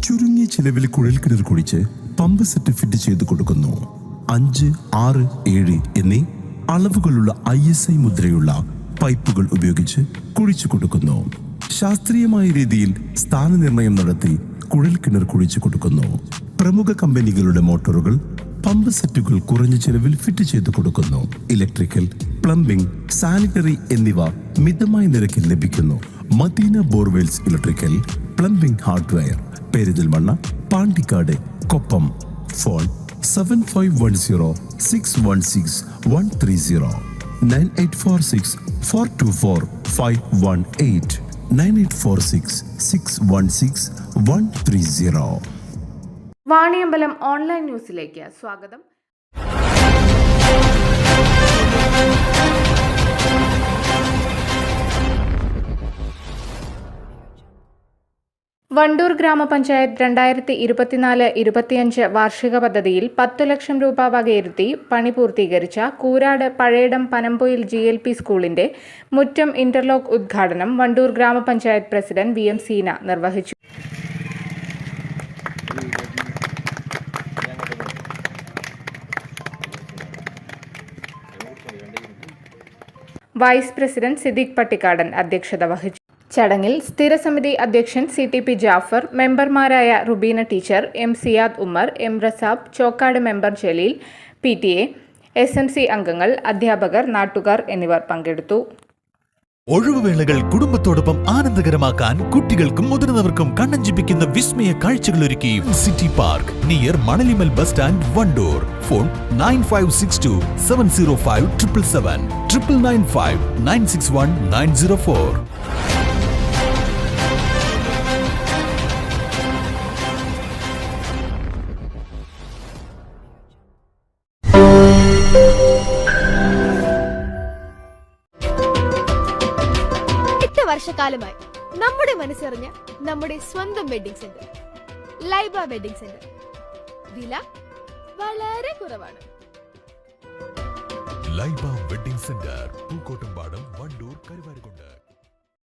ചുരുങ്ങിയ ചിലവിൽ കുഴൽക്കിണർ കുഴിച്ച് പമ്പ് സെറ്റ് ഫിറ്റ് ചെയ്ത് കൊടുക്കുന്നു. 5, 6, 7 എന്നീ അളവുകളുള്ള ISI മുദ്രയുള്ള പൈപ്പുകൾ ഉപയോഗിച്ച് കുഴിച്ചു കൊടുക്കുന്നു. ശാസ്ത്രീയമായ രീതിയിൽ സ്ഥാനനിർണയം നടത്തി കുഴൽക്കിണർ കുഴിച്ചു കൊടുക്കുന്നു. പ്രമുഖ കമ്പനികളുടെ മോട്ടോറുകൾ, പമ്പ് സെറ്റുകൾ കുറഞ്ഞ ചിലവിൽ ഫിറ്റ് ചെയ്ത് കൊടുക്കുന്നു. ഇലക്ട്രിക്കൽ, പ്ലംബിംഗ്, സാനിറ്ററി എന്നിവ മിതമായ നിരക്കിൽ ലഭിക്കുന്നു. Madina borewells electrical, plumbing hardware, Perinthalmanna, Pandikkad, Koppam. Phone 7510616130 9846 424 518 9846 616 130. Vaniyambalam online ന്യൂസിലേക്ക് സ്വാഗതം. വണ്ടൂർ ഗ്രാമപഞ്ചായത്ത് 2024-25 വാർഷിക പദ്ധതിയിൽ 10 ലക്ഷം രൂപ വകയിരുത്തി പണി പൂർത്തീകരിച്ച കൂരാട് പഴയടം പനമ്പൊയിൽ GLP സ്കൂളിന്റെ മുറ്റം ഇന്റർലോക്ക് ഉദ്ഘാടനം വണ്ടൂർ ഗ്രാമപഞ്ചായത്ത് പ്രസിഡന്റ് VM സീന നിർവഹിച്ചു. വൈസ് പ്രസിഡന്റ് സിദ്ദീഖ് പട്ടിക്കാടൻ അധ്യക്ഷത വഹിച്ചു. ചടങ്ങിൽ സ്ഥിരസമിതി അധ്യക്ഷൻ CTP ജാഫർ, മെമ്പർമാരായ Rubeena teacher, M Siyad Ummer, M Rasab, Chokkad member Jaleel, PTA, SMC അംഗങ്ങൾ, അധ്യാപകർ, നാട്ടുകാർ എന്നിവർ പങ്കെടുത്തു. ഒഴിവുവേളകൾ കുടുംബത്തോടൊപ്പം ആനന്ദകരമാക്കാൻ കുട്ടികൾക്കും മുതിർന്നവർക്കും കണ്ണഞ്ചിപ്പിക്കുന്ന വിസ്മയ കാഴ്ചകളൊരുക്കി city park near Manalimal bus stand, Wandoor. Phone 9562 705 777 995 961 904. വർഷക്കാലമായി നമ്മുടെ മനസ്സറിഞ്ഞ നമ്മുടെ സ്വന്തം wedding centre Laiba wedding centre. വില വളരെ കുറവാണ്. Laiba wedding centre, Pookkottumpadam, Wandoor, Karuvarakundu.